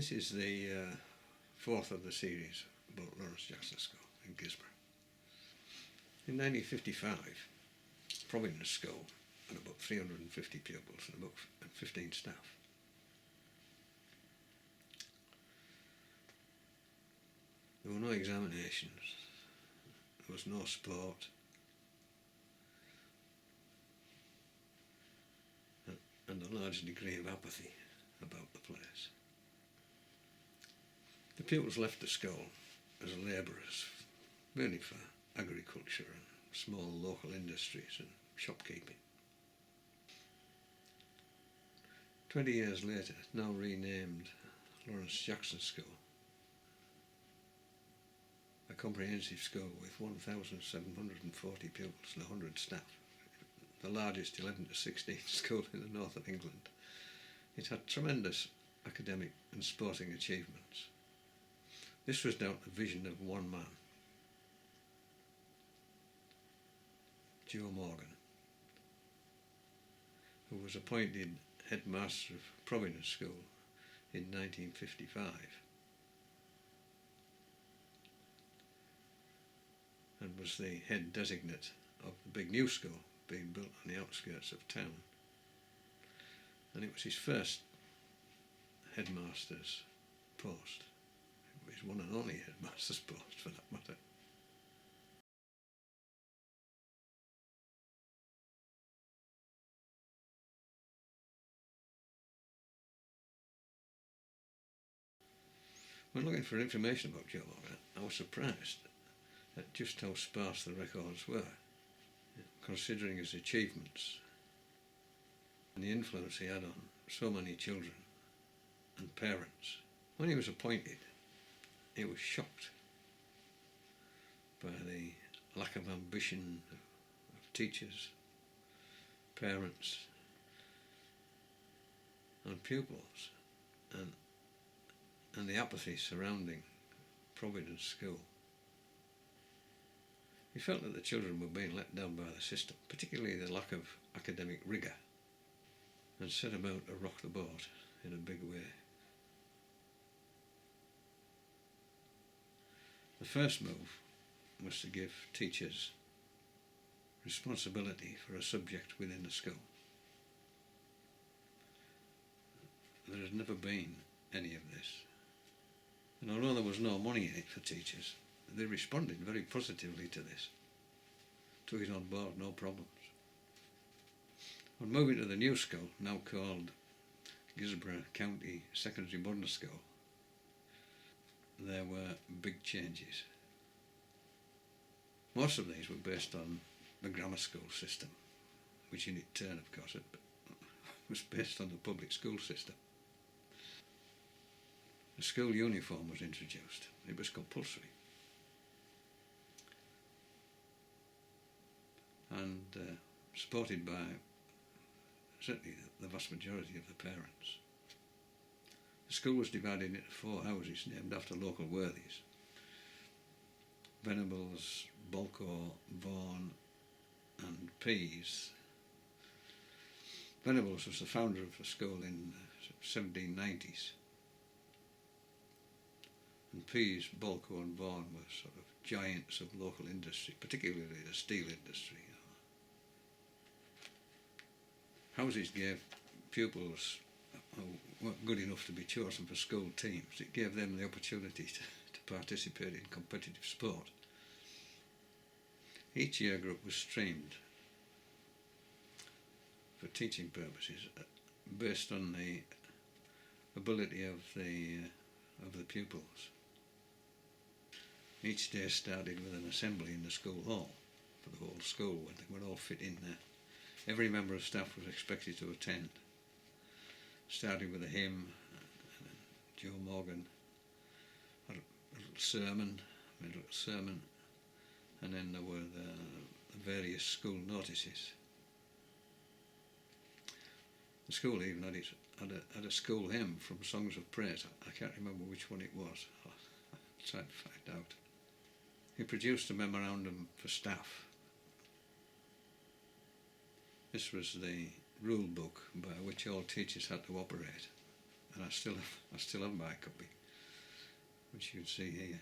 This is the fourth of the series about Laurence Jackson School in Gisborne. In 1955, Providence School had about 350 pupils and about 15 staff. There were no examinations, there was no sport, and a large degree of apathy about the place. The pupils left the school as labourers, mainly for agriculture and small local industries and shopkeeping. 20 years later, now renamed Laurence Jackson School, a comprehensive school with 1,740 pupils and 100 staff, the largest 11 to 16 school in the north of England. It had tremendous academic and sporting achievements. This was down to the vision of one man, Joe Morgan, who was appointed Headmaster of Providence School in 1955 and was the head designate of the big new school being built on the outskirts of town. And it was his first headmaster's post. It was his one and only headmaster's post, for that matter. When looking for information about Joe Morgan, I was surprised at just how sparse the records were, considering his achievements and the influence he had on so many children and parents. When he was appointed, he was shocked by the lack of ambition of teachers, parents and pupils, and the apathy surrounding Providence School. He felt that the children were being let down by the system, particularly the lack of academic rigor, and set about to rock the boat in a big way. The first move was to give teachers responsibility for a subject within the school. There has never been any of this. And although there was no money in it for teachers, they responded very positively to this, took it on board, no problems. On moving to the new school, now called Gisborne County Secondary Modern School, there were big changes. Most of these were based on the grammar school system, which in its turn, of course, was based on the public school system. The school uniform was introduced. It was compulsory. And supported by certainly the vast majority of the parents. The school was divided into 4 houses named after local worthies: Venables, Bolko, Vaughan and Pease. Venables was the founder of the school in the 1790s. And Pease, Bolko and Vaughan were sort of giants of local industry, particularly the steel industry. Houses gave pupils who weren't good enough to be chosen for school teams. It gave them the opportunity to participate in competitive sport. Each year group was streamed for teaching purposes based on the ability of the pupils. Each day started with an assembly in the school hall for the whole school, where they would all fit in there. Every member of staff was expected to attend, starting with a hymn. Joe Morgan had a little sermon, and then there were the various school notices. The school even had a school hymn from Songs of Praise. I can't remember which one it was. I'll try to find out. He produced a memorandum for staff. This was the rule book by which all teachers had to operate. and I still have my copy, which you can see here.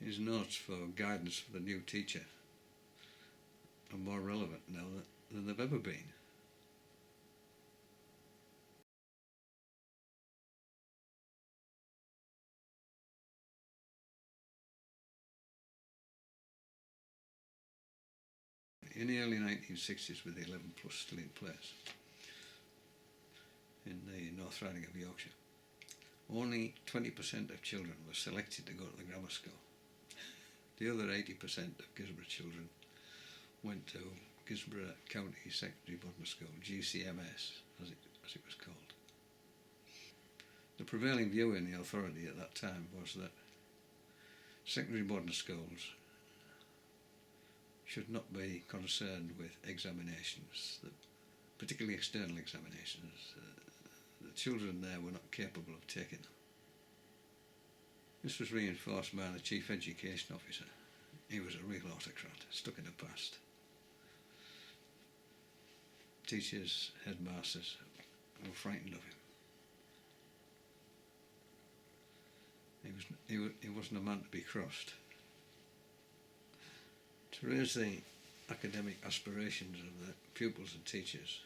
his notes for guidance for the new teacher are more relevant now than they've ever been. In the early 1960s, with the 11 plus still in place in the North Riding of Yorkshire, only 20% of children were selected to go to the grammar school. The other 80% of Gisborough children went to Gisborough County Secondary Boarding School, GCMS as it was called. The prevailing view in the authority at that time was that secondary boarding schools should not be concerned with examinations, particularly external examinations. The children there were not capable of taking them. This was reinforced by the Chief Education Officer. He was a real autocrat, stuck in the past. Teachers, headmasters were frightened of him. He wasn't a man to be crossed. To raise the academic aspirations of the pupils and teachers,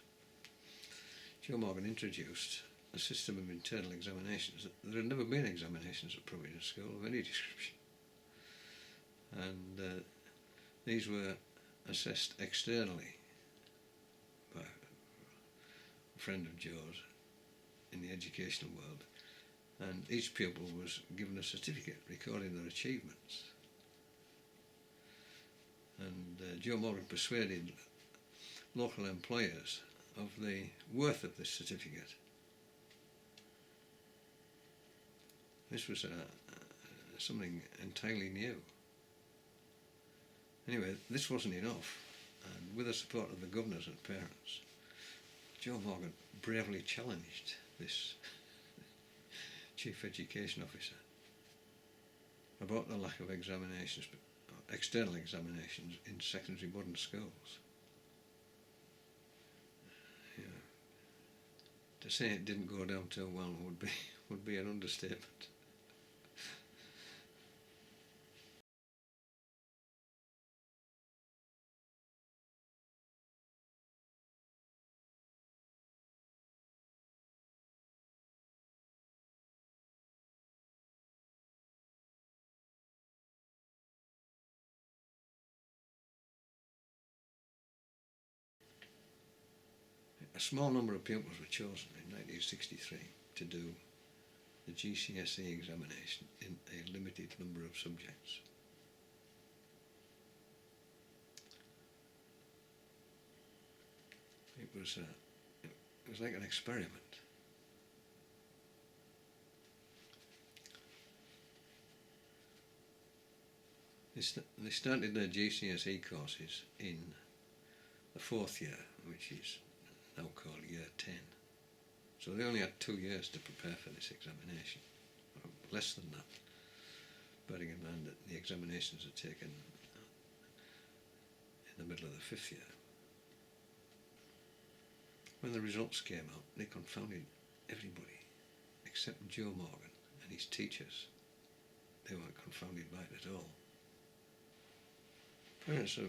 Joe Morgan introduced a system of internal examinations. There had never been examinations at Providence School of any description, and these were assessed externally by a friend of Joe's in the educational world, and each pupil was given a certificate recording their achievements. And Joe Morgan persuaded local employers of the worth of this certificate. This was something entirely new. Anyway, this wasn't enough, and with the support of the governors and parents, Joe Morgan bravely challenged this Chief Education Officer about the lack of examinations, external examinations in secondary boarding schools. Yeah. To say it didn't go down too well would be an understatement. A small number of pupils were chosen in 1963 to do the GCSE examination in a limited number of subjects. It was like an experiment. They started their GCSE courses in the fourth year, which is now called year 10. So they only had 2 years to prepare for this examination, or less than that, bearing in mind that the examinations are taken in the middle of the 5th year. When the results came out, they confounded everybody except Joe Morgan and his teachers. They weren't confounded by it at all. Parents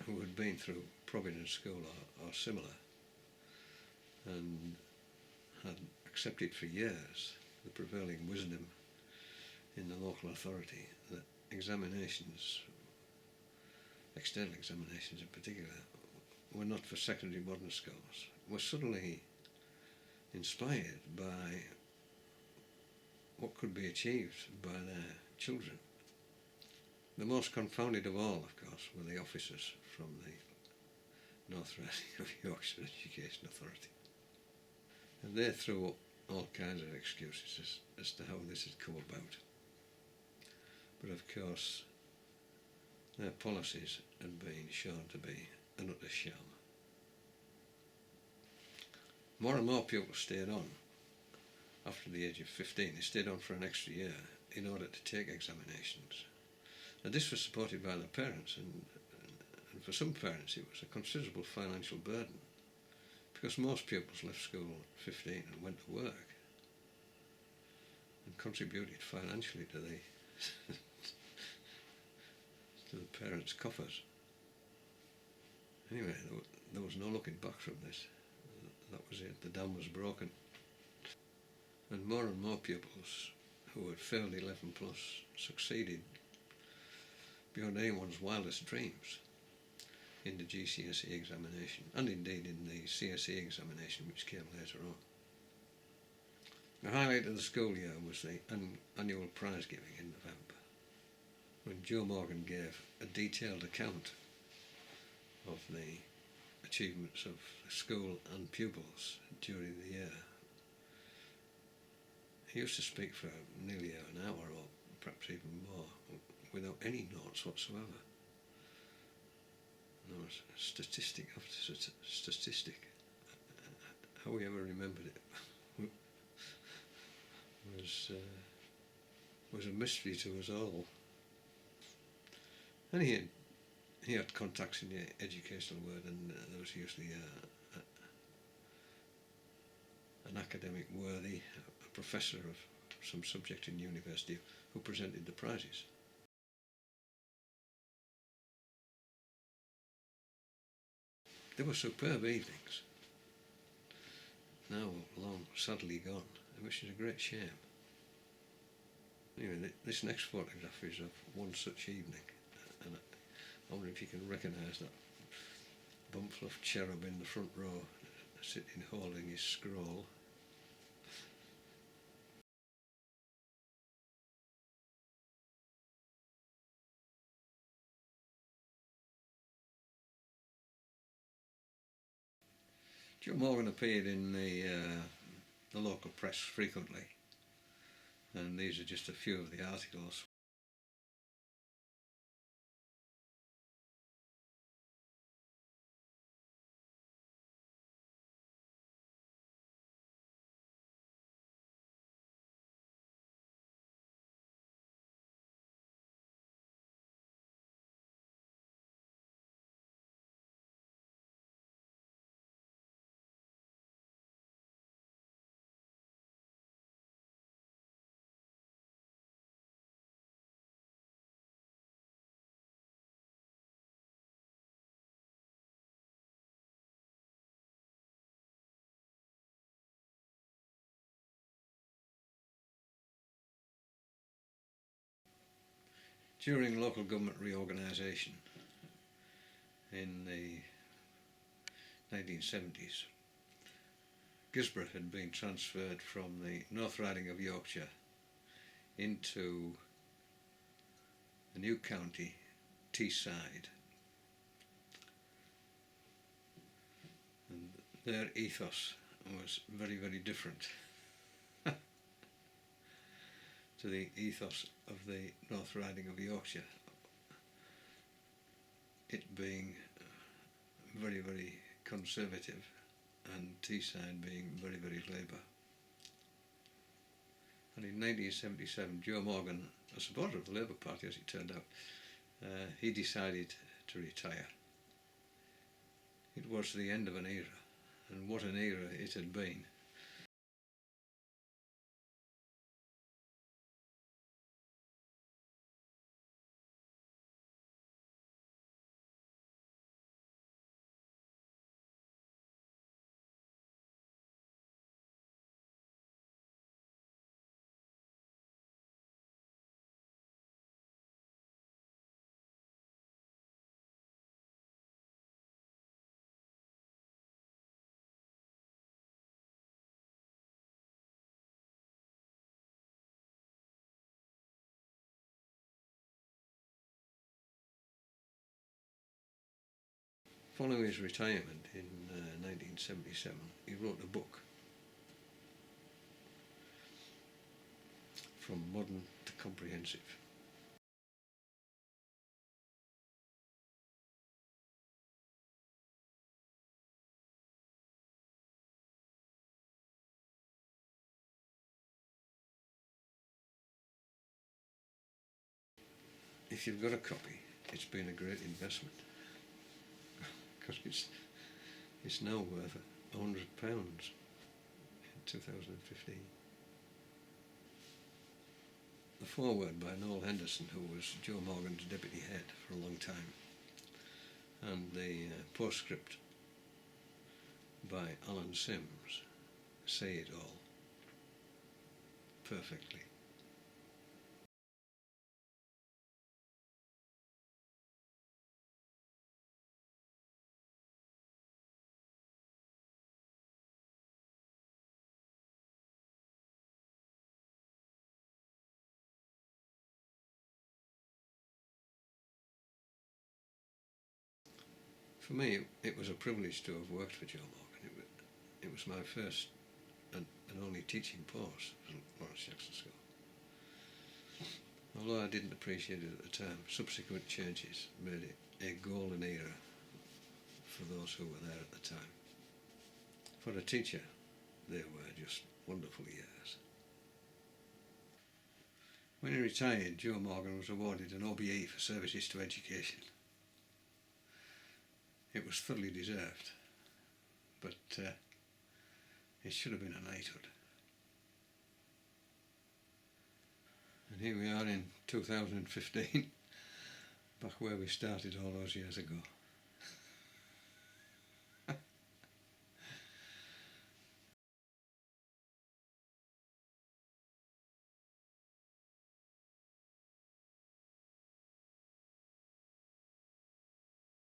who had been through Providence School or similar and had accepted for years the prevailing wisdom in the local authority that examinations, external examinations in particular, were not for secondary boarding schools, were suddenly inspired by what could be achieved by their children. The most confounded of all, of course, were the officers from the North Riding of Yorkshire Education Authority. And they threw up all kinds of excuses as to how this had come about. But of course, their policies had been shown to be an utter sham. More and more pupils stayed on after the age of 15. They stayed on for an extra year in order to take examinations. And this was supported by the parents, and for some parents it was a considerable financial burden, because most pupils left school at 15 and went to work and contributed financially to to the parents' coffers. Anyway, there was no looking back from this. That was it, the dam was broken. And more pupils who had failed 11 plus succeeded beyond anyone's wildest dreams in the GCSE examination, and indeed in the CSE examination, which came later on. The highlight of the school year was the annual prize giving in November, when Joe Morgan gave a detailed account of the achievements of the school and pupils during the year. He used to speak for nearly an hour, or perhaps even more, without any notes whatsoever. There was statistic after statistic. How he ever remembered it was a mystery to us all. And he had contacts in the educational world, and there was usually an academic worthy, a professor of some subject in university, who presented the prizes. They were superb evenings, now long sadly gone, which is a great shame. Anyway, this next photograph is of one such evening, and I wonder if you can recognise that bump-fluffed cherub in the front row, sitting holding his scroll. Joe Morgan appeared in the local press frequently, and these are just a few of the articles. During local government reorganisation in the 1970s, Gisborough had been transferred from the North Riding of Yorkshire into the new county, Teesside. And their ethos was very, very different to the ethos of the North Riding of Yorkshire, it being very, very conservative, and Teesside being very, very Labour. And in 1977, Joe Morgan, a supporter of the Labour Party as it turned out, he decided to retire. It was the end of an era, and what an era it had been. Following his retirement in 1977, he wrote a book, From Modern to Comprehensive. If you've got a copy, it's been a great investment, because it's now worth £100 in 2015. the foreword by Noel Henderson, who was Joe Morgan's deputy head for a long time, and the postscript by Alan Sims say it all perfectly. For me, it was a privilege to have worked for Joe Morgan. It was my first and only teaching post at Laurence Jackson School. Although I didn't appreciate it at the time, subsequent changes made it a golden era for those who were there at the time. For a teacher, they were just wonderful years. When he retired, Joe Morgan was awarded an OBE for services to education. It was thoroughly deserved, but it should have been a knighthood. And here we are in 2015, back where we started all those years ago.